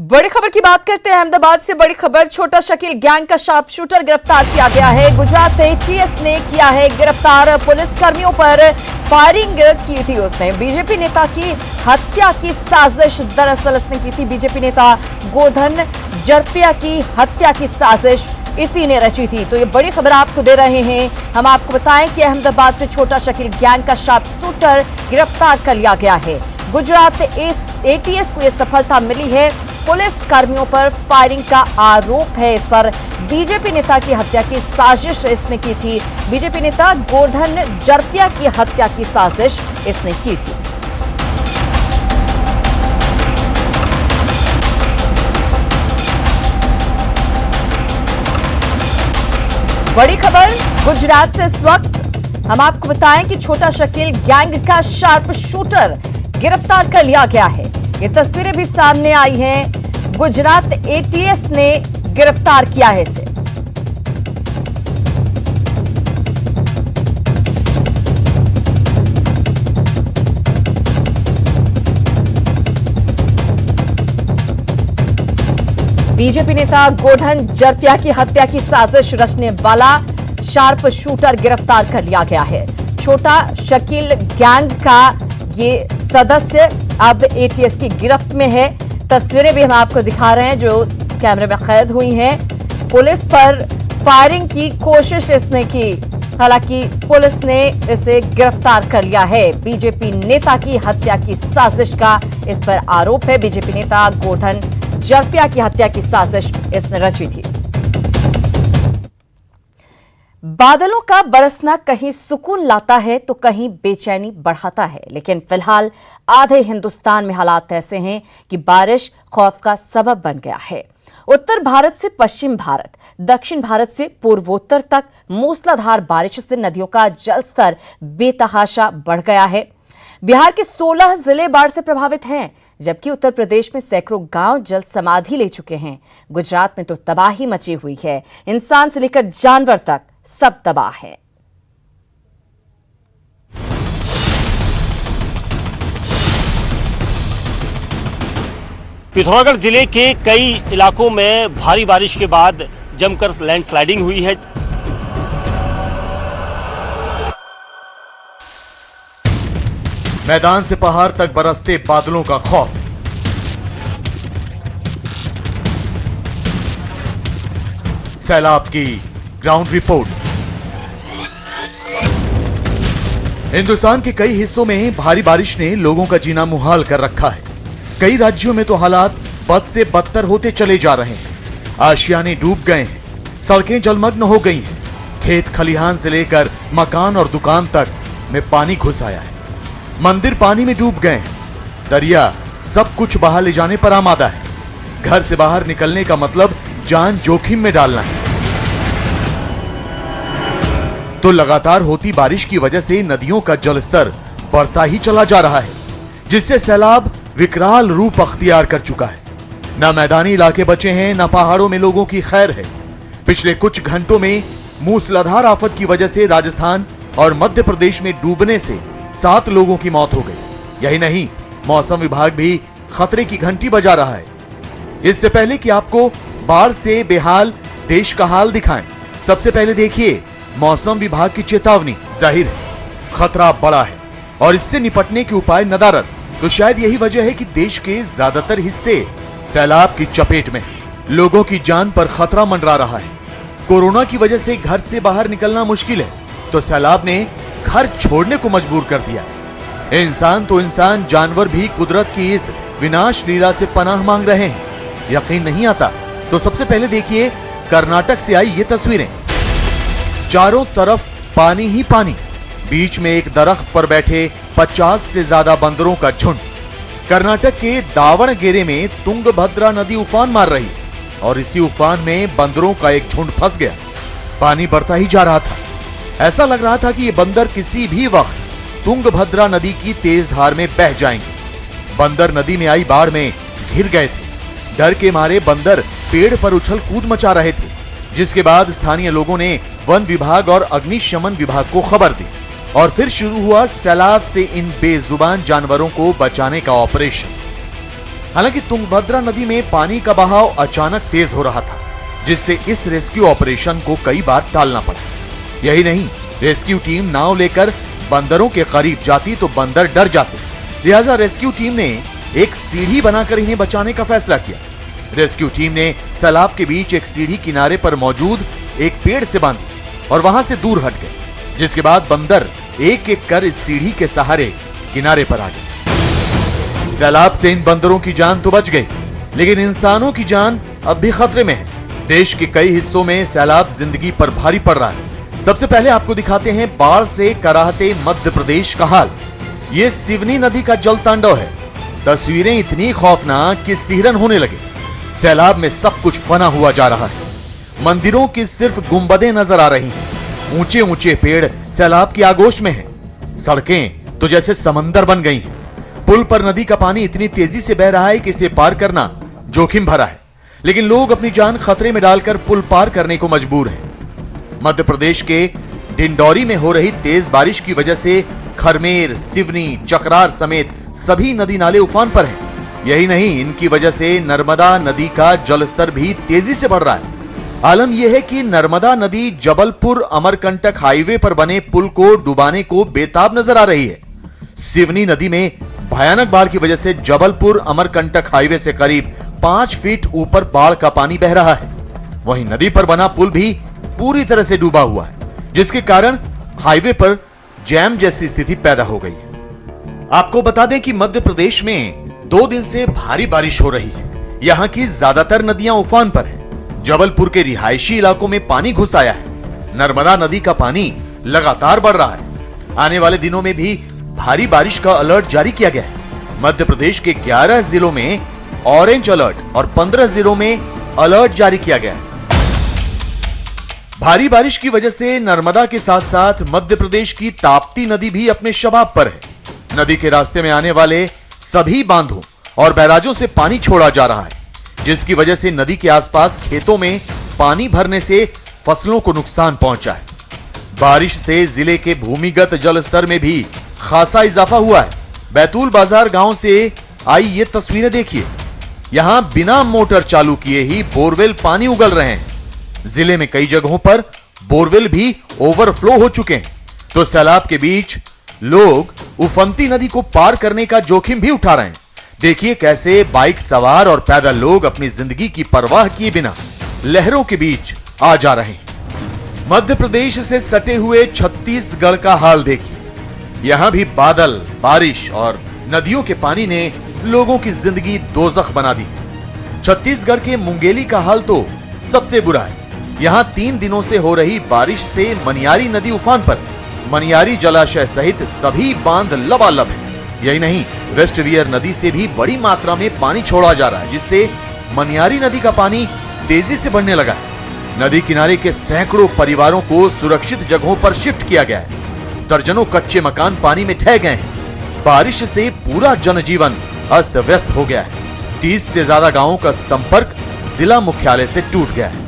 बड़ी खबर की बात करते हैं। अहमदाबाद से बड़ी खबर, छोटा शकील गैंग का शार्प शूटर गिरफ्तार किया गया है। गुजरात एटीएस ने किया है गिरफ्तार। पुलिस कर्मियों पर फायरिंग की थी उसने। बीजेपी नेता की हत्या की साजिश दरअसल उसने की थी। बीजेपी नेता गोवर्धन जरपिया की हत्या की साजिश इसी ने रची थी। तो ये बड़ी खबर आपको दे रहे हैं। हम आपको बताएं कि अहमदाबाद से छोटा शकील गैंग का शार्प शूटर गिरफ्तार कर लिया गया है। गुजरात एटीएस को यह सफलता मिली है। पुलिस कर्मियों पर फायरिंग का आरोप है। इस पर बीजेपी नेता की हत्या की साजिश इसने की थी। बीजेपी नेता गोवर्धन जरपिया की हत्या की साजिश इसने की थी। बड़ी खबर गुजरात से इस वक्त हम आपको बताएं कि छोटा शकील गैंग का शार्प शूटर गिरफ्तार कर लिया गया है। ये तस्वीरें भी सामने आई हैं। गुजरात एटीएस ने गिरफ्तार किया है इसे। बीजेपी नेता गोवर्धन जरपिया की हत्या की साजिश रचने वाला शार्प शूटर गिरफ्तार कर लिया गया है। छोटा शकील गैंग का ये सदस्य अब एटीएस की गिरफ्त में है। तस्वीरें भी हम आपको दिखा रहे हैं जो कैमरे में कैद हुई हैं। पुलिस पर फायरिंग की कोशिश इसने की, हालांकि पुलिस ने इसे गिरफ्तार कर लिया है। बीजेपी नेता की हत्या की साजिश का इस पर आरोप है। बीजेपी नेता गोवर्धन जरपिया की हत्या की साजिश इसने रची थी। बादलों का बरसना कहीं सुकून लाता है तो कहीं बेचैनी बढ़ाता है, लेकिन फिलहाल आधे हिंदुस्तान में हालात ऐसे हैं कि बारिश खौफ का सबब बन गया है। उत्तर भारत से पश्चिम भारत, दक्षिण भारत से पूर्वोत्तर तक मूसलाधार बारिश से नदियों का जलस्तर बेतहाशा बढ़ गया है। बिहार के 16 जिले बाढ़ से प्रभावित हैं, जबकि उत्तर प्रदेश में सैकड़ों गांव जल समाधि ले चुके हैं। गुजरात में तो तबाही मची हुई है। इंसान से लेकर जानवर तक सब तबाह है। पिथौरागढ़ जिले के कई इलाकों में भारी बारिश के बाद जमकर लैंडस्लाइडिंग हुई है। मैदान से पहाड़ तक बरसते बादलों का खौफ। सैलाब की ग्राउंड रिपोर्ट। हिंदुस्तान के कई हिस्सों में भारी बारिश ने लोगों का जीना मुहाल कर रखा है। कई राज्यों में तो हालात बद से बदतर होते चले जा रहे हैं। आशियाने डूब गए हैं, सड़कें जलमग्न हो गई हैं, खेत खलिहान से लेकर मकान और दुकान तक में पानी घुस आया है। मंदिर पानी में डूब गए हैं। दरिया सब कुछ बहा ले जाने पर आमादा है। घर से बाहर निकलने का मतलब जान जोखिम में डालना है। तो लगातार होती बारिश की वजह से नदियों का जलस्तर बढ़ता ही चला जा रहा है, जिससे सैलाब विकराल रूप अख्तियार कर चुका है। न मैदानी इलाके बचे हैं, न पहाड़ों में लोगों की खैर है। पिछले कुछ घंटों में मूसलाधार आफत की वजह से राजस्थान और मध्य प्रदेश में डूबने से 7 लोगों की मौत हो गई। यही नहीं, मौसम विभाग भी खतरे की घंटी बजा रहा है। इससे पहले कि आपको बाढ़ से बेहाल देश का हाल दिखाएं, सबसे पहले देखिए मौसम विभाग की चेतावनी। जाहिर है खतरा बड़ा है और इससे निपटने के उपाय नदारद। तो शायद यही वजह है कि देश के ज्यादातर हिस्से सैलाब की चपेट में हैं। लोगों की जान पर खतरा मंडरा रहा है। कोरोना की वजह से घर से बाहर निकलना मुश्किल है, तो सैलाब ने घर छोड़ने को मजबूर कर दिया है। इंसान तो इंसान, जानवर भी कुदरत की इस विनाश लीला से पनाह मांग रहे हैं। यकीन नहीं आता तो सबसे पहले देखिए कर्नाटक से आई ये तस्वीरें। चारों तरफ पानी ही पानी, बीच में एक दरख्त पर बैठे 50 से ज्यादा बंदरों का झुंड। कर्नाटक के दावणगेरे में तुंगभद्रा नदी उफान मार रही और इसी उफान में बंदरों का एक झुंड फंस गया। पानी बढ़ता ही जा रहा था। ऐसा लग रहा था कि ये बंदर किसी भी वक्त तुंगभद्रा नदी की तेज धार में बह जाएंगे। बंदर नदी में आई बाढ़ में घिर गए थे। डर के मारे बंदर पेड़ पर उछल कूद मचा रहे थे, जिसके बाद स्थानीय लोगों ने वन विभाग और अग्निशमन विभाग को खबर दी और फिर शुरू हुआ सैलाब से इन बेजुबान जानवरों को बचाने का ऑपरेशन। हालांकि तुंगभद्रा नदी में पानी का बहाव अचानक तेज हो रहा था, जिससे इस रेस्क्यू ऑपरेशन को कई बार टालना पड़ा। यही नहीं, रेस्क्यू टीम नाव लेकर बंदरों के करीब जाती तो बंदर डर जाते, लिहाजा रेस्क्यू टीम ने एक सीढ़ी बनाकर इन्हें बचाने का फैसला किया। रेस्क्यू टीम ने सैलाब के बीच एक सीढ़ी किनारे पर मौजूद एक पेड़ से बांधी और वहां से दूर हट गए, जिसके बाद बंदर एक एक कर इस सीढ़ी के सहारे किनारे पर आ गए। सैलाब से इन बंदरों की जान तो बच गई, लेकिन इंसानों की जान अब भी खतरे में है। देश के कई हिस्सों में सैलाब जिंदगी पर भारी पड़ रहा है। सबसे पहले आपको दिखाते हैं बाढ़ से कराहते मध्य प्रदेश का हाल। ये सिवनी नदी का जल तांडव है। तस्वीरें इतनी खौफनाक कि सिहरन होने लगे। सैलाब में सब कुछ फना हुआ जा रहा है। मंदिरों की सिर्फ गुंबदें नजर आ रही हैं। ऊंचे ऊंचे पेड़ सैलाब की आगोश में हैं। सड़कें तो जैसे समंदर बन गई हैं। पुल पर नदी का पानी इतनी तेजी से बह रहा है कि इसे पार करना जोखिम भरा है, लेकिन लोग अपनी जान खतरे में डालकर पुल पार करने को मजबूर हैं। मध्य प्रदेश के डिंडौरी में हो रही तेज बारिश की वजह से खरमेर, सिवनी, चकरार समेत सभी नदी नाले उफान पर हैं। यही नहीं, इनकी वजह से नर्मदा नदी का जलस्तर भी तेजी से बढ़ रहा है। आलम यह है कि नर्मदा नदी जबलपुर अमरकंटक हाईवे पर बने पुल को डुबाने को बेताब नजर आ रही है। सिवनी नदी में भयानक बाढ़ की वजह से जबलपुर अमरकंटक हाईवे से करीब 5 फीट ऊपर बाढ़ का पानी बह रहा है। वहीं नदी पर बना पुल भी पूरी तरह से डूबा हुआ है, जिसके कारण हाईवे पर जैम जैसी स्थिति पैदा हो गई है। आपको बता दें कि मध्य प्रदेश में 2 दिन से भारी बारिश हो रही है। यहाँ की ज्यादातर नदियां उफान पर हैं। जबलपुर के रिहायशी इलाकों में पानी घुस आया है। नर्मदा नदी का पानी लगातार बढ़ रहा है। आने वाले दिनों में भी भारी बारिश का अलर्ट जारी किया गया है। मध्य प्रदेश के 11 जिलों में ऑरेंज अलर्ट और 15 जिलों में अलर्ट जारी किया गया है। भारी बारिश की वजह से नर्मदा के साथ साथ मध्य प्रदेश की ताप्ती नदी भी अपने शबाब पर है। नदी के रास्ते में आने वाले सभी बांधों और बैराजों से पानी छोड़ा जा रहा है, जिसकी वजह से नदी के आसपास खेतों में पानी भरने से फसलों को नुकसान पहुंचा है। बारिश से जिले के भूमिगत जल स्तर में भी खासा इजाफा हुआ है। बैतूल बाजार गांव से आई ये तस्वीरें देखिए। यहां बिना मोटर चालू किए ही बोरवेल पानी उगल रहे हैं। जिले में कई जगहों पर बोरवेल भी ओवरफ्लो हो चुके हैं। तो सैलाब के बीच लोग उफनती नदी को पार करने का जोखिम भी उठा रहे हैं। देखिए कैसे बाइक सवार और पैदल लोग अपनी जिंदगी की परवाह किए बिना लहरों के बीच आ जा रहे हैं। मध्य प्रदेश से सटे हुए छत्तीसगढ़ का हाल देखिए। यहां भी बादल, बारिश और नदियों के पानी ने लोगों की जिंदगी दोजख बना दी है। छत्तीसगढ़ के मुंगेली का हाल तो सबसे बुरा है। यहां 3 दिनों से हो रही बारिश से मनियारी नदी उफान पर। मनियारी जलाशय सहित सभी बांध लबालब है। यही नहीं, वेस्ट वियर नदी से भी बड़ी मात्रा में पानी छोड़ा जा रहा है, जिससे मनियारी नदी का पानी तेजी से बढ़ने लगा है। नदी किनारे के सैकड़ों परिवारों को सुरक्षित जगहों पर शिफ्ट किया गया है। दर्जनों कच्चे मकान पानी में ढह गए हैं। बारिश से पूरा जनजीवन अस्त व्यस्त हो गया है। 30 से ज्यादा गांवों का संपर्क जिला मुख्यालय से टूट गया है।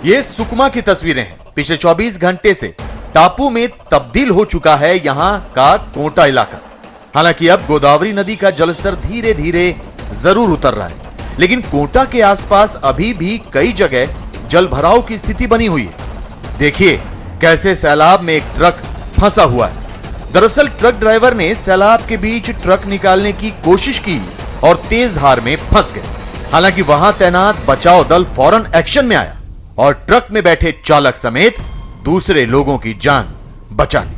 ये सुकमा की तस्वीरें हैं। पिछले 24 घंटे से टापू में तब्दील हो चुका है यहां का कोटा इलाका। हालांकि अब गोदावरी नदी का जलस्तर धीरे धीरे जरूर उतर रहा है, लेकिन कोटा के आसपास अभी भी कई जगह जल भराव की स्थिति बनी हुई है। देखिए कैसे सैलाब में एक ट्रक फंसा हुआ है। दरअसल ट्रक ड्राइवर ने सैलाब के बीच ट्रक निकालने की कोशिश की और तेज धार में फंस गए। हालांकि वहां तैनात बचाव दल फौरन एक्शन में आया और ट्रक में बैठे चालक समेत दूसरे लोगों की जान बचा ली।